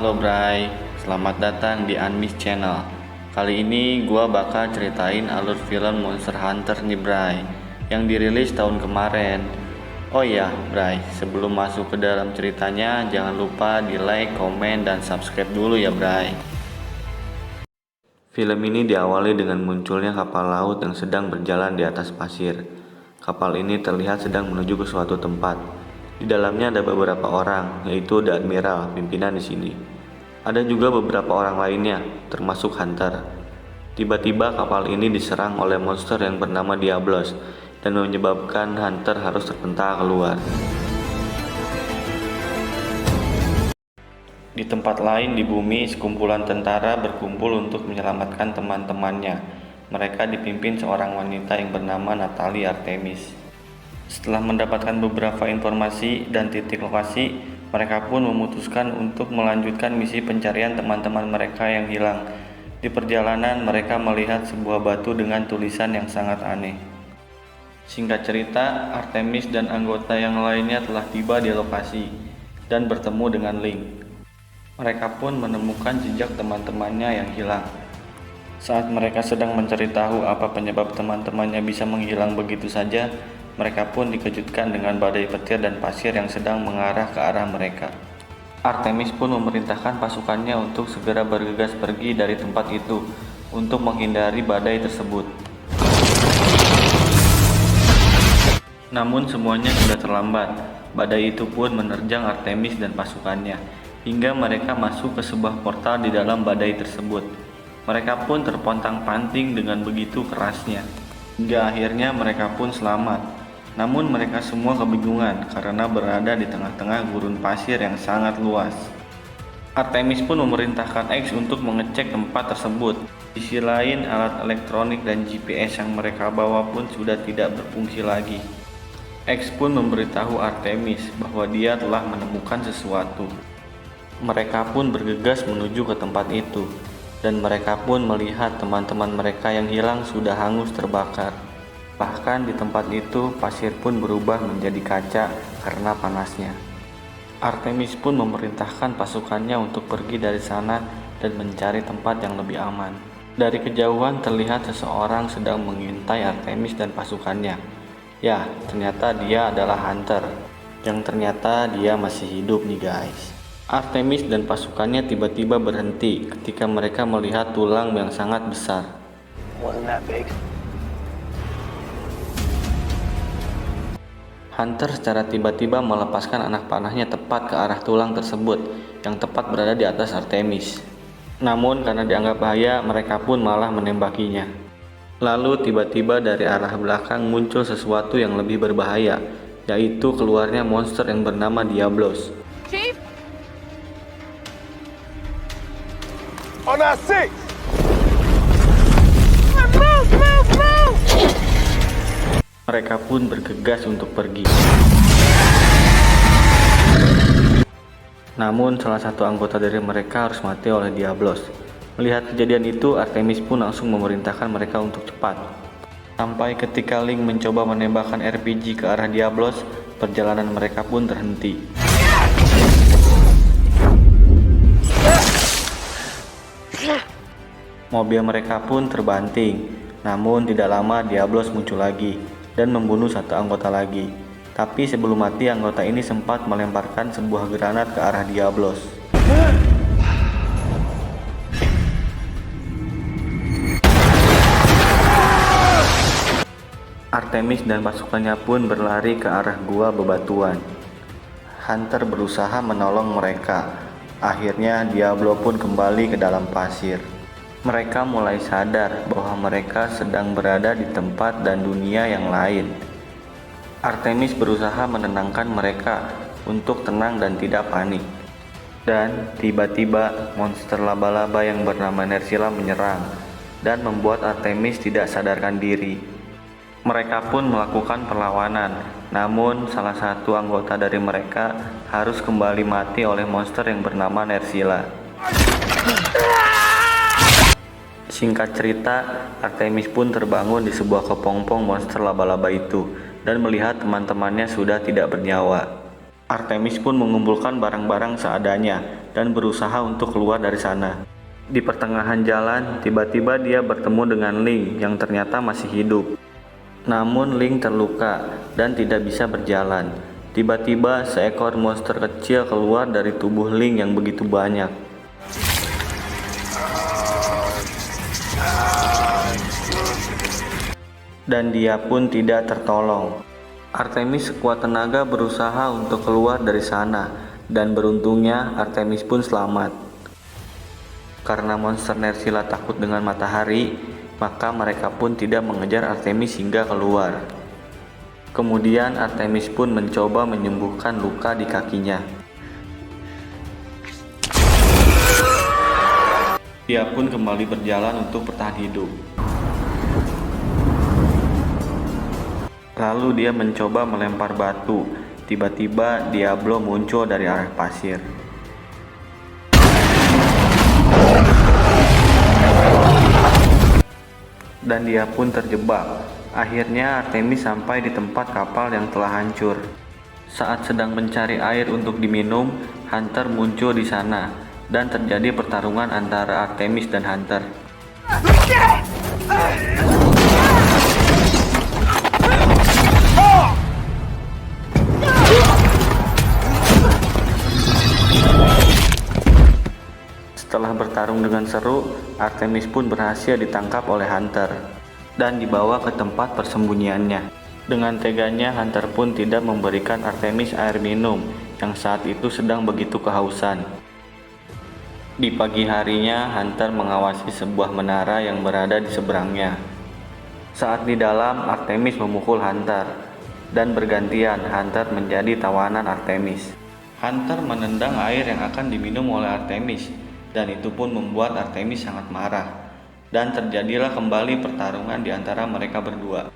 Halo Bray, selamat datang di Unmiss Channel. Kali ini gua bakal ceritain alur film Monster Hunter nih Bray, yang dirilis tahun kemarin. Oh iya Bray, sebelum masuk ke dalam ceritanya, jangan lupa di like, komen, dan subscribe dulu ya Bray. Film ini diawali dengan munculnya kapal laut yang sedang berjalan di atas pasir. Kapal ini terlihat sedang menuju ke suatu tempat. Di dalamnya ada beberapa orang, yaitu The Admiral, pimpinan di sini. Ada juga beberapa orang lainnya, termasuk Hunter. Tiba-tiba kapal ini diserang oleh monster yang bernama Diablos dan menyebabkan Hunter harus terpental keluar. Di tempat lain di bumi, sekumpulan tentara berkumpul untuk menyelamatkan teman-temannya. Mereka dipimpin seorang wanita yang bernama Natalie Artemis. Setelah mendapatkan beberapa informasi dan titik lokasi, mereka pun memutuskan untuk melanjutkan misi pencarian teman-teman mereka yang hilang. Di perjalanan, mereka melihat sebuah batu dengan tulisan yang sangat aneh. Singkat cerita, Artemis dan anggota yang lainnya telah tiba di lokasi dan bertemu dengan Link. Mereka pun menemukan jejak teman-temannya yang hilang. Saat mereka sedang mencari tahu apa penyebab teman-temannya bisa menghilang begitu saja, mereka pun dikejutkan dengan badai petir dan pasir yang sedang mengarah ke arah mereka. Artemis pun memerintahkan pasukannya untuk segera bergegas pergi dari tempat itu untuk menghindari badai tersebut. Namun semuanya sudah terlambat. Badai itu pun menerjang Artemis dan pasukannya, hingga mereka masuk ke sebuah portal di dalam badai tersebut. Mereka pun terpontang-panting dengan begitu kerasnya, hingga akhirnya mereka pun selamat. Namun mereka semua kebingungan karena berada di tengah-tengah gurun pasir yang sangat luas. Artemis pun memerintahkan X untuk mengecek tempat tersebut. Di sisi lain, alat elektronik dan GPS yang mereka bawa pun sudah tidak berfungsi lagi. X pun memberitahu Artemis bahwa dia telah menemukan sesuatu. Mereka pun bergegas menuju ke tempat itu, dan mereka pun melihat teman-teman mereka yang hilang sudah hangus terbakar. Bahkan di tempat itu, pasir pun berubah menjadi kaca karena panasnya. Artemis pun memerintahkan pasukannya untuk pergi dari sana dan mencari tempat yang lebih aman. Dari kejauhan terlihat seseorang sedang mengintai Artemis dan pasukannya. Ya, ternyata dia adalah Hunter, yang ternyata dia masih hidup nih guys. Artemis dan pasukannya tiba-tiba berhenti ketika mereka melihat tulang yang sangat besar. Wasn't that big? Hunter secara tiba-tiba melepaskan anak panahnya tepat ke arah tulang tersebut yang tepat berada di atas Artemis. Namun karena dianggap bahaya, mereka pun malah menembakinya. Lalu tiba-tiba dari arah belakang muncul sesuatu yang lebih berbahaya, yaitu keluarnya monster yang bernama Diablos. Chief? On our six! Move! Mereka pun bergegas untuk pergi. Namun salah satu anggota dari mereka harus mati oleh Diablos. Melihat kejadian itu, Artemis pun langsung memerintahkan mereka untuk cepat. Sampai ketika Link mencoba menembakkan RPG ke arah Diablos, perjalanan mereka pun terhenti. Mobil mereka pun terbanting. Namun tidak lama Diablos muncul lagi dan membunuh satu anggota lagi. Tapi sebelum mati, anggota ini sempat melemparkan sebuah granat ke arah Diablos. Artemis dan pasukannya pun berlari ke arah gua bebatuan. Hunter berusaha menolong mereka. Akhirnya Diablo pun kembali ke dalam pasir. Mereka mulai sadar bahwa mereka sedang berada di tempat dan dunia yang lain. Artemis berusaha menenangkan mereka untuk tenang dan tidak panik. Dan tiba-tiba monster laba-laba yang bernama Nersila menyerang dan membuat Artemis tidak sadarkan diri. Mereka pun melakukan perlawanan, namun salah satu anggota dari mereka harus kembali mati oleh monster yang bernama Nersila. Singkat cerita, Artemis pun terbangun di sebuah kepompong monster laba-laba itu dan melihat teman-temannya sudah tidak bernyawa. Artemis pun mengumpulkan barang-barang seadanya dan berusaha untuk keluar dari sana. Di pertengahan jalan, tiba-tiba dia bertemu dengan Ling yang ternyata masih hidup. Namun Ling terluka dan tidak bisa berjalan. Tiba-tiba seekor monster kecil keluar dari tubuh Ling yang begitu banyak. Dan dia pun tidak tertolong. Artemis sekuat tenaga berusaha untuk keluar dari sana, dan beruntungnya Artemis pun selamat. Karena monster Nersila takut dengan matahari, maka mereka pun tidak mengejar Artemis hingga keluar. Kemudian Artemis pun mencoba menyembuhkan luka di kakinya. Dia pun kembali berjalan untuk bertahan hidup. Lalu dia mencoba melempar batu. Tiba-tiba Diablo muncul dari arah pasir. Dan dia pun terjebak. Akhirnya Artemis sampai di tempat kapal yang telah hancur. Saat sedang mencari air untuk diminum, Hunter muncul di sana dan terjadi pertarungan antara Artemis dan Hunter. Setelah bertarung dengan seru, Artemis pun berhasil ditangkap oleh Hunter dan dibawa ke tempat persembunyiannya. Dengan teganya, Hunter pun tidak memberikan Artemis air minum yang saat itu sedang begitu kehausan. Di pagi harinya, Hunter mengawasi sebuah menara yang berada di seberangnya. Saat di dalam, Artemis memukul Hunter, dan bergantian Hunter menjadi tawanan Artemis. Hunter menendang air yang akan diminum oleh Artemis, dan itu pun membuat Artemis sangat marah. Dan terjadilah kembali pertarungan di antara mereka berdua.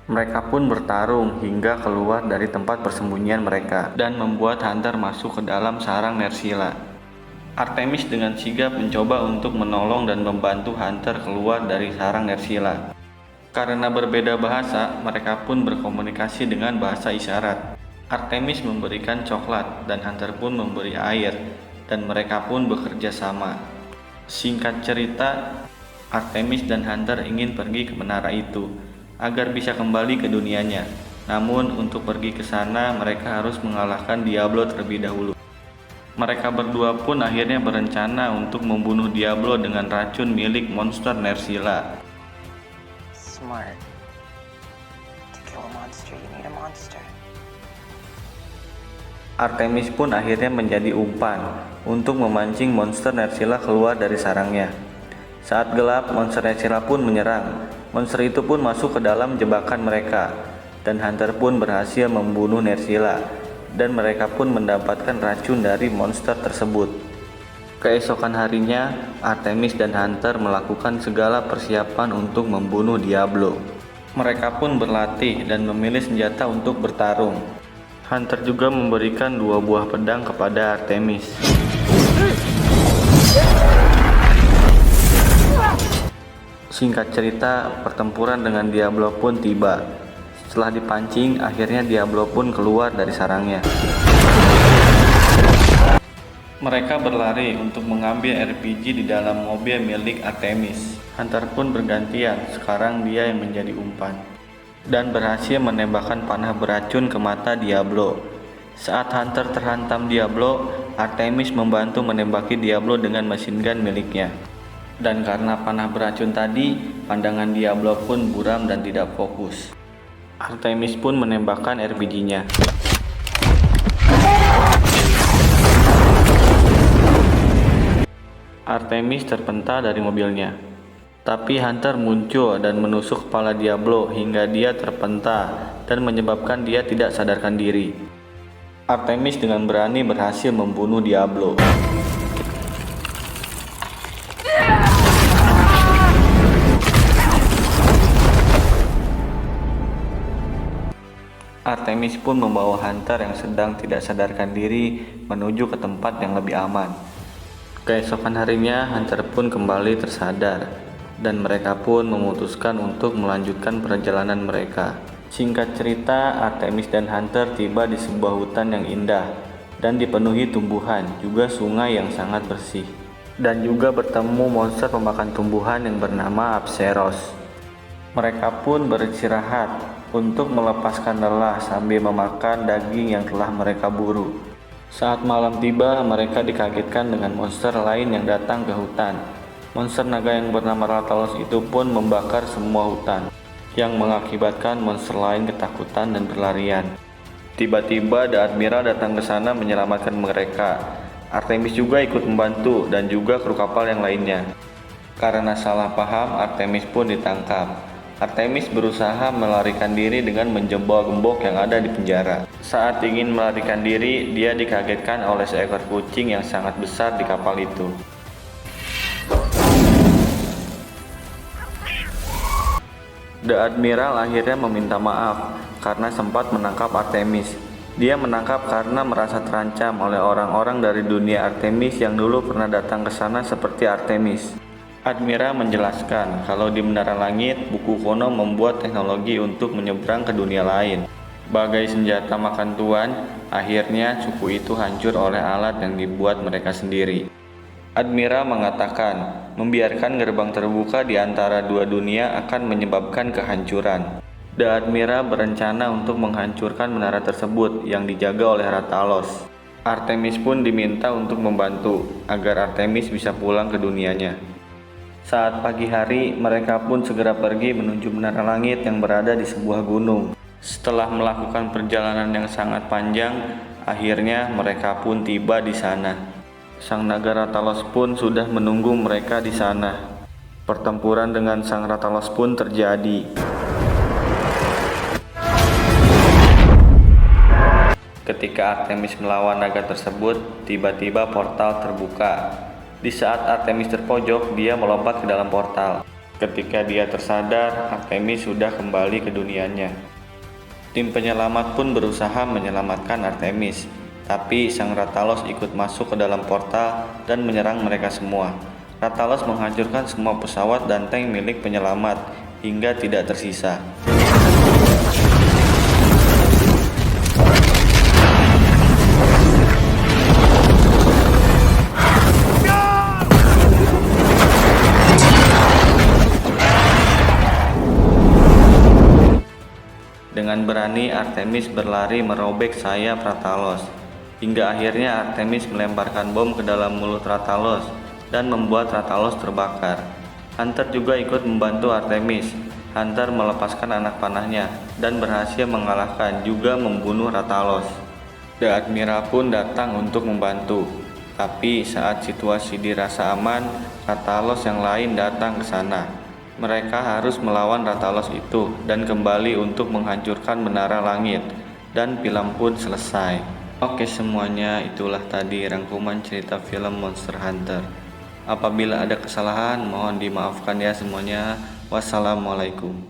Mereka pun bertarung hingga keluar dari tempat persembunyian mereka dan membuat Hunter masuk ke dalam sarang Nersila. Artemis dengan sigap mencoba untuk menolong dan membantu Hunter keluar dari sarang Nersila. Karena berbeda bahasa, mereka pun berkomunikasi dengan bahasa isyarat. Artemis memberikan coklat dan Hunter pun memberi air, dan mereka pun bekerja sama. Singkat cerita, Artemis dan Hunter ingin pergi ke menara itu agar bisa kembali ke dunianya. Namun untuk pergi ke sana mereka harus mengalahkan Diablo terlebih dahulu. Mereka berdua pun akhirnya berencana untuk membunuh Diablo dengan racun milik monster Nersila. Smart. To kill a monster, you need a monster. Artemis pun akhirnya menjadi umpan untuk memancing monster Nersila keluar dari sarangnya. Saat gelap, monster Nersila pun menyerang. Monster itu pun masuk ke dalam jebakan mereka, dan Hunter pun berhasil membunuh Nersila, dan mereka pun mendapatkan racun dari monster tersebut. Keesokan harinya, Artemis dan Hunter melakukan segala persiapan untuk membunuh Diablo. Mereka pun berlatih dan memilih senjata untuk bertarung. Hunter juga memberikan 2 buah pedang kepada Artemis. Singkat cerita, pertempuran dengan Diablo pun tiba. Setelah dipancing, akhirnya Diablo pun keluar dari sarangnya. Mereka berlari untuk mengambil RPG di dalam mobil milik Artemis. Hunter pun bergantian, sekarang dia yang menjadi umpan, dan berhasil menembakkan panah beracun ke mata Diablo. Saat Hunter terhantam Diablo, Artemis membantu menembaki Diablo dengan machine gun miliknya. Dan karena panah beracun tadi, pandangan Diablo pun buram dan tidak fokus. Artemis pun menembakkan RPG-nya. Artemis terpental dari mobilnya. Tapi Hunter muncul dan menusuk kepala Diablo hingga dia terpental dan menyebabkan dia tidak sadarkan diri. Artemis dengan berani berhasil membunuh Diablo. Artemis pun membawa Hunter yang sedang tidak sadarkan diri menuju ke tempat yang lebih aman. Keesokan harinya, Hunter pun kembali tersadar, dan mereka pun memutuskan untuk melanjutkan perjalanan mereka. Singkat cerita, Artemis dan Hunter tiba di sebuah hutan yang indah dan dipenuhi tumbuhan, juga sungai yang sangat bersih. Dan juga bertemu monster pemakan tumbuhan yang bernama Apseros. Mereka pun beristirahat untuk melepaskan lelah sambil memakan daging yang telah mereka buru. Saat malam tiba, mereka dikagetkan dengan monster lain yang datang ke hutan. Monster naga yang bernama Rathalos itu pun membakar semua hutan, yang mengakibatkan monster lain ketakutan dan berlarian. Tiba-tiba The Admiral datang ke sana menyelamatkan mereka. Artemis juga ikut membantu dan juga kru kapal yang lainnya. Karena salah paham, Artemis pun ditangkap. Artemis berusaha melarikan diri dengan menjebol gembok yang ada di penjara. Saat ingin melarikan diri, dia dikagetkan oleh seekor kucing yang sangat besar di kapal itu. The Admiral akhirnya meminta maaf karena sempat menangkap Artemis. Dia menangkap karena merasa terancam oleh orang-orang dari dunia Artemis yang dulu pernah datang ke sana seperti Artemis. Admiral menjelaskan kalau di Menara Langit, buku kuno membuat teknologi untuk menyeberang ke dunia lain. Bagai senjata makan tuan, akhirnya suku itu hancur oleh alat yang dibuat mereka sendiri. Admiral mengatakan, membiarkan gerbang terbuka di antara dua dunia akan menyebabkan kehancuran. The Admiral berencana untuk menghancurkan menara tersebut yang dijaga oleh Rathalos. Artemis pun diminta untuk membantu agar Artemis bisa pulang ke dunianya. Saat pagi hari, mereka pun segera pergi menuju Menara Langit yang berada di sebuah gunung. Setelah melakukan perjalanan yang sangat panjang, akhirnya mereka pun tiba di sana. Sang naga Rathalos pun sudah menunggu mereka di sana. Pertempuran dengan sang Rathalos pun terjadi. Ketika Artemis melawan naga tersebut, tiba-tiba portal terbuka. Di saat Artemis terpojok, dia melompat ke dalam portal. Ketika dia tersadar, Artemis sudah kembali ke dunianya. Tim penyelamat pun berusaha menyelamatkan Artemis, tapi sang Rathalos ikut masuk ke dalam portal dan menyerang mereka semua. Rathalos menghancurkan semua pesawat dan tank milik penyelamat hingga tidak tersisa. Dengan berani, Artemis berlari merobek sayap Rathalos, hingga akhirnya Artemis melemparkan bom ke dalam mulut Rathalos dan membuat Rathalos terbakar. Hunter juga ikut membantu Artemis. Hunter melepaskan anak panahnya dan berhasil mengalahkan juga membunuh Rathalos. The Admiral pun datang untuk membantu, tapi saat situasi dirasa aman, Rathalos yang lain datang ke sana. Mereka harus melawan Rathalos itu dan kembali untuk menghancurkan Menara Langit, dan film pun selesai. Oke semuanya, itulah tadi rangkuman cerita film Monster Hunter. Apabila ada kesalahan, mohon dimaafkan ya semuanya. Wassalamualaikum.